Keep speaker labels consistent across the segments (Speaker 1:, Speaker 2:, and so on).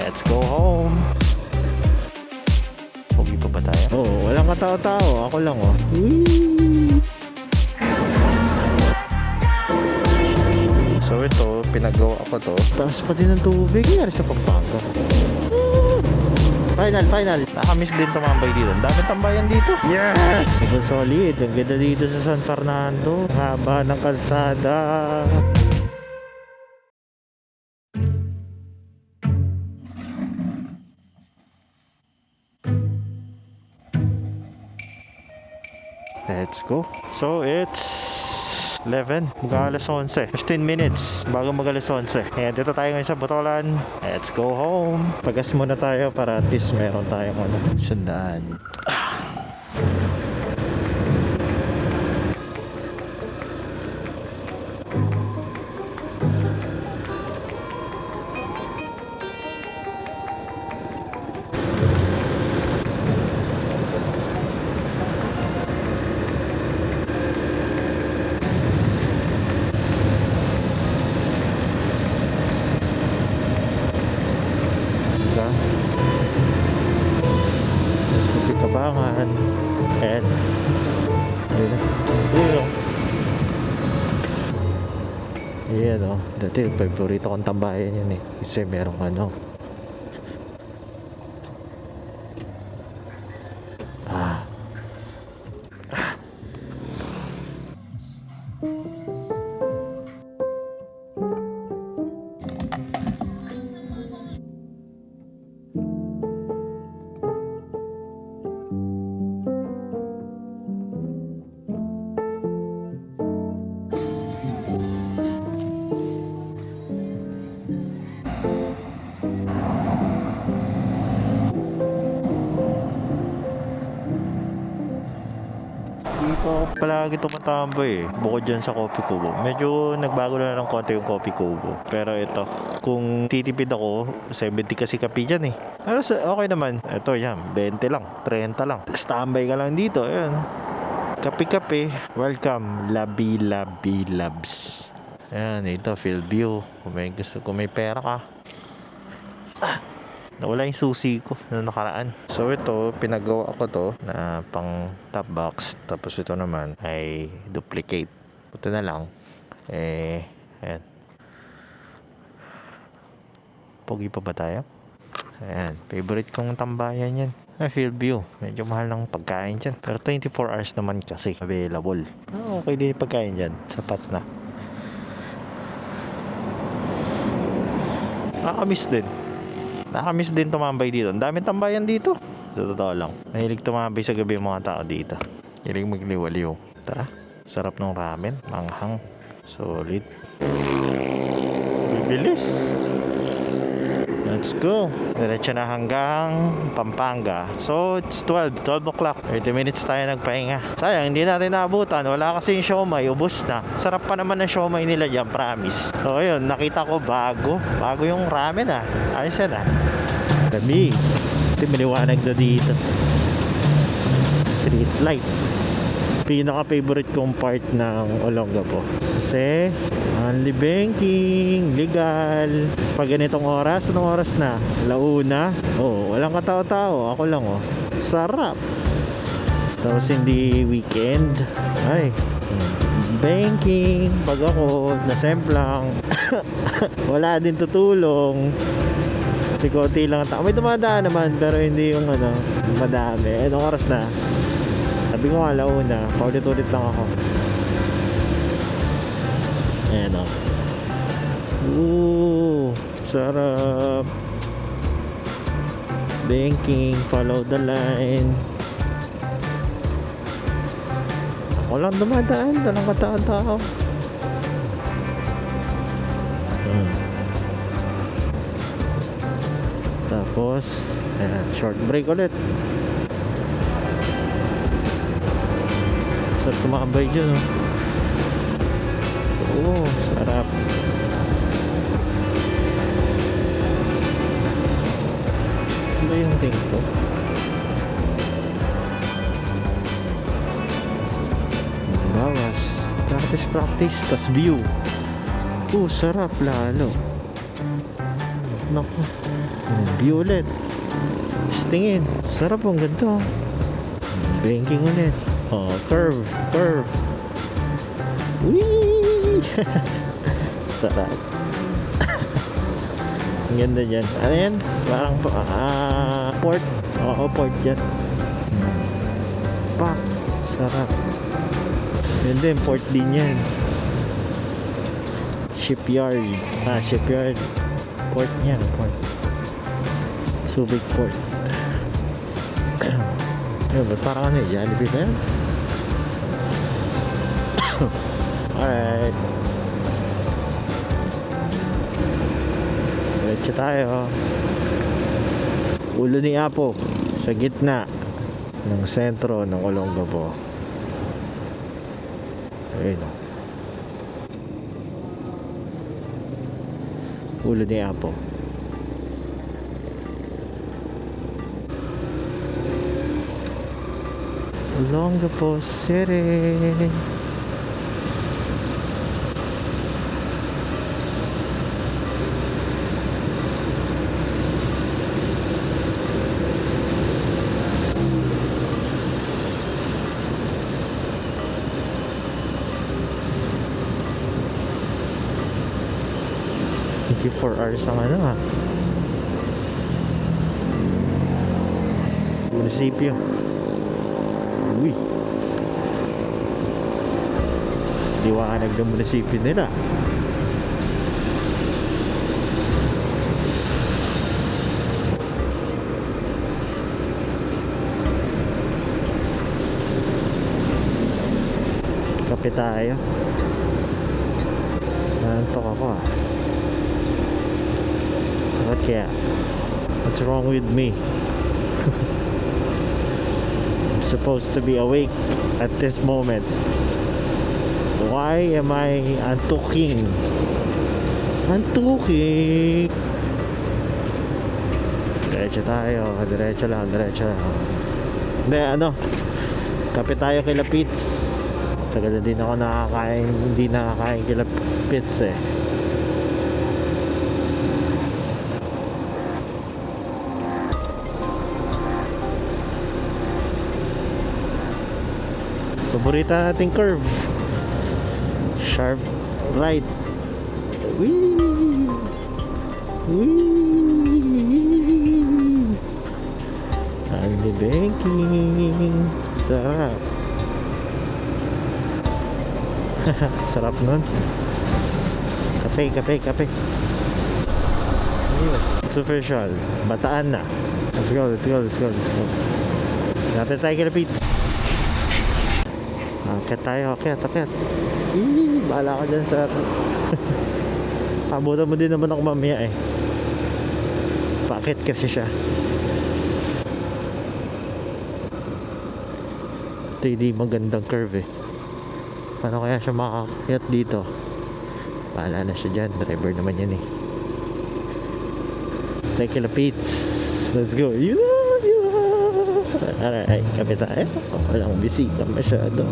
Speaker 1: Let's go home. Pogi pa ba tayo?
Speaker 2: Oo, walang katao-tao. Ako lang, oh. Whee!
Speaker 1: So ito, pinagawa ko to.
Speaker 2: Taas pa din ng tubig. Nangyari sa Pampanga. Final.
Speaker 1: Nakamiss din tumambay dito. Ang dami tambayan dito.
Speaker 2: Yes! Super solid. Ang ganda dito sa San Fernando. Haba ng kalsada.
Speaker 1: Let's go. So it's 11, mag-alas 11. 15 minutes bago mag-alas 11. Kaya dito tayo ngayon sa Botolan. Let's go home.
Speaker 2: Pagas muna tayo para at least meron tayong
Speaker 1: Sandaan.
Speaker 2: Kabangan. And Ayan o. Dati favorito kong tambayan yan eh. Kasi merong
Speaker 1: Dito palagi tumatambay eh. Bukod dyan sa Coffee Kubo. Medyo nagbago na ng konti yung Coffee Kubo. Pero ito, kung titipid ako, 70 kasi kapi dyan eh. Pero okay naman. Ito yan, 20 lang, 30 lang. Standby ka lang dito. Ayan. Kapi-kapi. Welcome, Labi Labs. Ayan, ito, field view. Kung may pera ka. Nawala yung susi ko na nakaraan. So ito, pinagawa ko to na pang top box. Tapos ito naman ay duplicate. Ito na lang. Ayan. Pogi pa ba tayo? Ayan. Favorite kong tambayan yan. Field view. Medyo mahal ng pagkain dyan. Pero 24 hours naman kasi available. Okay din yung pagkain dyan. Sapat na. Nakamiss din tumambay dito. Ang daming tambayan dito. Sa totoo lang. Mahilig tumambay sa gabi yung mga tao dito. Hilig magliwaliw. Tara. Sarap ng ramen. Manghang. Solid. Bibilis. Let's go. Diretso na hanggang Pampanga. So, it's 12 o'clock. 30 minutes tayo nagpahinga. Sayang, hindi natin naabutan. Wala kasi yung siomay. Ubus na. Sarap pa naman ng siomay nila dyan, promise. So, ayun. Nakita ko bago. Bago yung ramen ah. Ayos yan ah.
Speaker 2: lamig. Ito maliwanag na dito. Street light. Pinaka-favorite kong part ng Olongapo. Kasi only banking, legal. Tapos pag ganitong oras, anong oras na? Launa. Oh, walang katao-tao. Ako lang oh. Sarap. Tapos hindi weekend. Ay, banking. Pag ako, nasemplang. Wala din tutulong. Kasi konti lang tao. May dumadaan naman, pero hindi yung madami. Anong oras na? Sabi ko nga, launa. Paulit-ulit lang ako. Ayan o. Sarap. Banking, follow the line. Ako lang dumadaan. Dalang katao-tao. Tapos, ayan, short break ulit. Sarap tumakambay dyan, oh. Oo, sarap. Ano ba yung thing ko? Bawas. Practice. Tas view. Sarap lalo. Naku. View ulit. Just tingin. Sarap ang ganito. Banking ulit. Oh, curve. Whee! Sarap. Ang ganda dyan. Ano yan? Parang port. Oo, port dyan. Pak. Sarap. Yan din, port din yan. Shipyard. Shipyard. Port niya, port. Subic Port. Yun, ba't parang ano eh? Jollibee ba yan? Alright. Diretso tayo. Ulo ni Apo sa gitna ng sentro ng Olongapo. Ayun o. Ulo ni Apo. Olongapo City. Four hours ang ano munisipyo. Uy, liwanag ng munisipyo nila. Kape tayo. Nantok ako What kaya? What's wrong with me? I'm supposed to be awake at this moment. Why am I antuking? Diretso tayo. Diretso lang. Hindi, kape tayo kila Pitts. Tagal na din ako hindi nakakain kila Pitts eh. Paborita nating curve. Sharp right. Wee! Only banking. Sarap. Sarap nun. Kape. It's official. Bataan na. Let's go. Natin tayo kinapit. Akyat. Bahala ka dyan sa abutan mo din naman ako mamaya eh. Pakit kasi siya. Ito hindi magandang curve eh. Paano kaya siya makakakyat dito? Bahala na siya dyan. Driver naman yan eh. Take a Pitts. Let's go. Alright, kape tayo. Walang bisita masyado.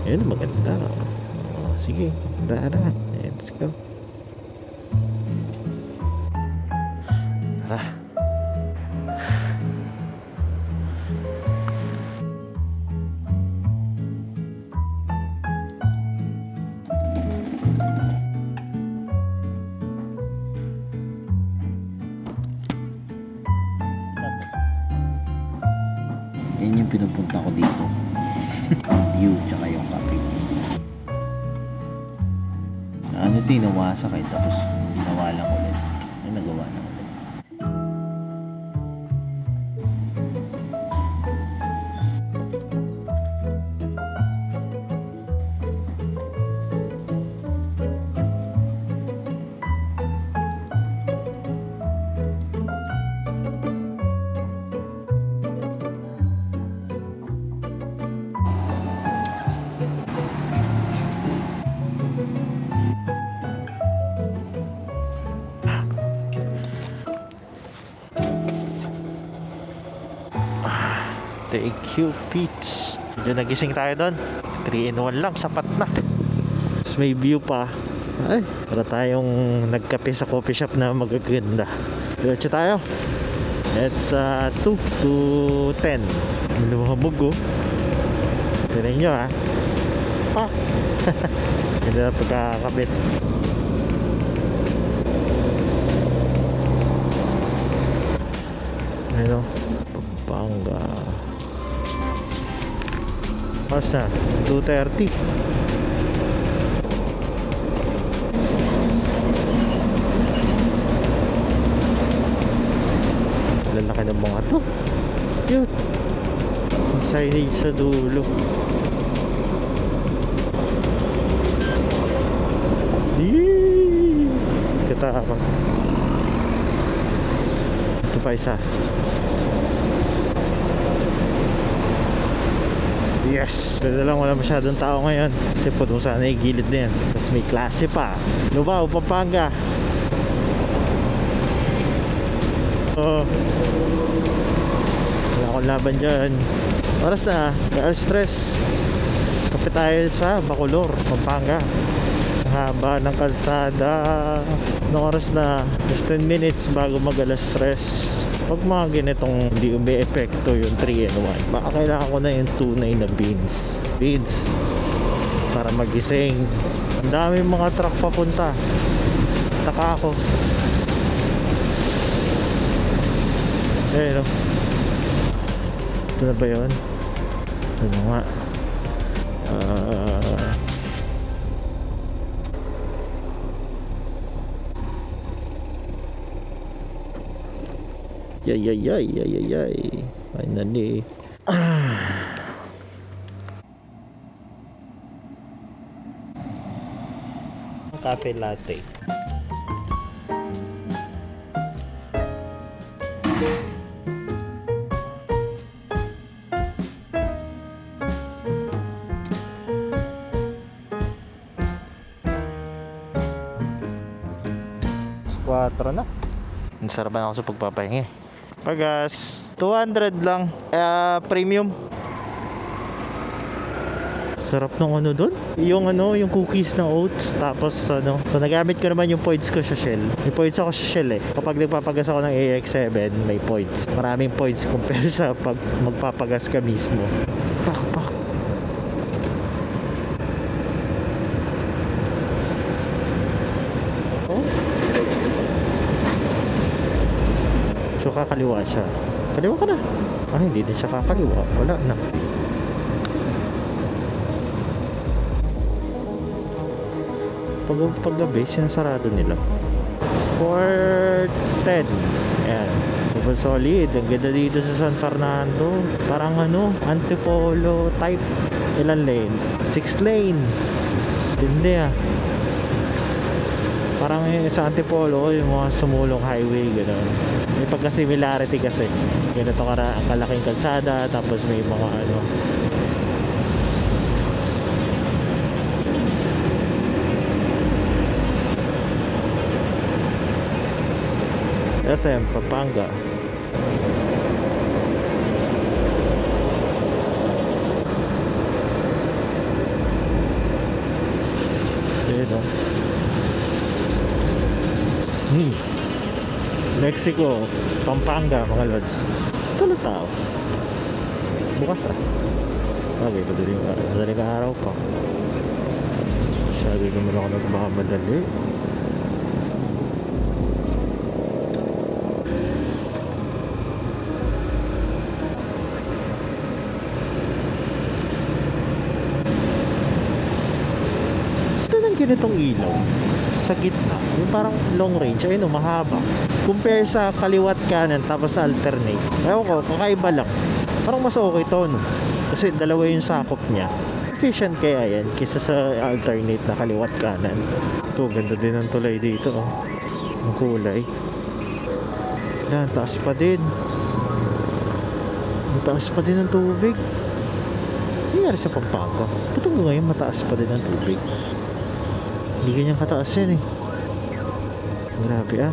Speaker 2: Yun, maganda. Sige, tara. Let's go. Tara.
Speaker 3: Yan yung pinupunta ko dito. Yung view tsaka yung kape. Ano ito, inawasak eh. Tapos ginawa lang ulit. Ay, nagawa na ulit.
Speaker 2: Thank you, Pitts. Medyo nagising tayo doon. 3-in-1 lang, sapat na. Tapos may view pa. Ay, para tayong nagkape sa coffee shop na magaganda. Diretso tayo. It's 2 to 10. Lumabog oh. Tignan nyo ha. Pa! Hindi na pagkakabit. Ano? Pampanga. Oras na? 2:30. Lalaki ng mga to. Yun. May signage sa dulo. Yee! Katakot. Ito pa isa. Yes! Dito lang wala masyadong tao ngayon. Kasi po sana yung gilid na yan. Tapos may klase pa. Lubao, Pampanga. Oh. Wala akong laban dyan. Oras na, alas 3. Kapit tayo sa Bacolor, Pampanga. Haba ng kalsada. Anong oras na? Just 10 minutes bago mag alas 3. Pag mga ganitong hindi umi-epekto yung 3-in-1, baka kailangan ko na yung tunay na beans para magising. Ang daming mga truck papunta. Taka ako. No? Ito na ba yun? Ano nga? Yay. Finally. Cafe latte. Squatro na. Ang sarap na ako sa pagpapahinga. Pagas, 200 lang. Premium. Sarap nung ano doon. Yung cookies na oats. Tapos so nagamit ko naman yung points ko sa Shell. May points ako sa Shell eh. Kapag nagpapagas ako ng AX7, may points. Maraming points compare sa pag magpapagas ka mismo. Pak. So kakaliwa siya. Kaliwa ka na. Hindi din siya kakaliwa. Wala na. Paggabi, sinasarado nila. 4:10. Ayan. Diba solid? Ang ganda dito sa San Fernando. Parang Antipolo type. Ilan lane? 6 lane. Hindi Parang sa Antipolo, yung mga sumulong highway, gano'n. May pagka-similarity kasi. Ganito kalaking kalsada, tapos may mga SM, Pampanga. Mexico, Pampanga, mga lods. Ito lang tao. Bukas Okay, madaling araw pa. Masyado naman ako nagmamadali. Ito lang ganitong ilaw sa gitna, yung parang long range, ayun mahaba compare sa kaliwat kanan tapos sa alternate. Ewan ko, kakaiba lang, parang mas okay to kasi dalawa yung sakop niya. Efficient kaya yan kaysa sa alternate na kaliwat kanan. Ito, ganda din ang tulay dito ang kulay. Yan, taas pa din ang tubig. Nangyari sa Pampanga, ba't ngayon mataas pa din ang tubig? Hindi ganyan kataas yan Grabe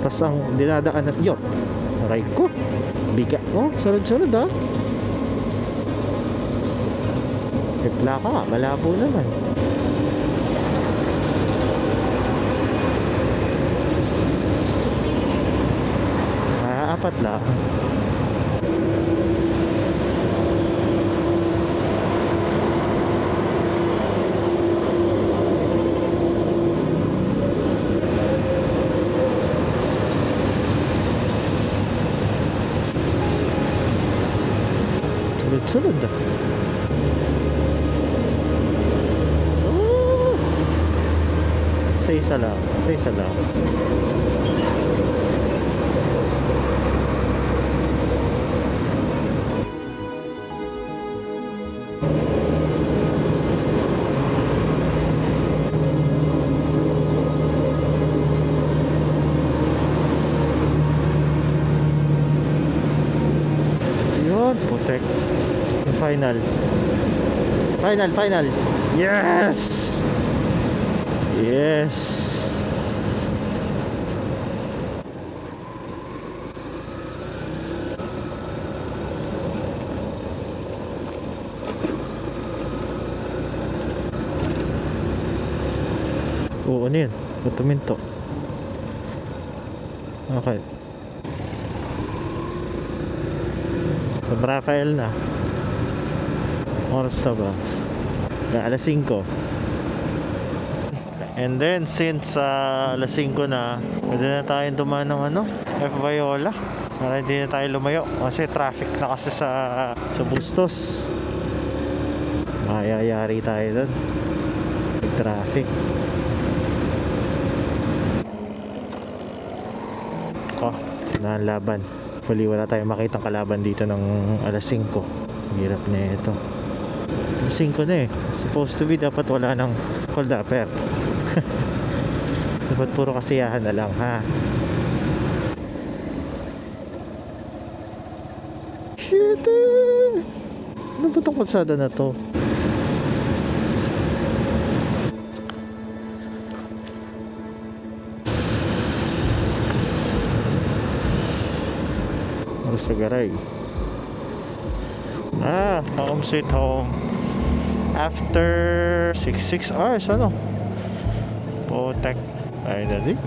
Speaker 2: Tapos ang dinadaanan, yun. Aray ko. Biga. Oh, sunod-sunod ah. May plaka nga, malabo naman. Apat lang. Sunod-sunod na. Oh! Isa lang. Isa lang. Yun, putek. Yung final. Final. Yes! Yes! Oo, ano yun? Ba't tuminto? Okay. San Rafael na. Oras na ba? Alas 5. And then since alas 5 na, pwede na tayong dumaan ng F. Viola. Para hindi na tayo lumayo kasi traffic na kasi sa Bustos. Mayayari tayo doon. Traffic. Laban. Huli wala tayong makitang kalaban dito ng alas 5. Hirap na ito. Alas 5 na eh. Supposed to be dapat wala ng hold upper. Dapat puro kasiyahan na lang ha. Shit eh. Ano ba itong kalsada na to? Sa garay. Home sweet home. After 6 hours, putek. Ay, dali.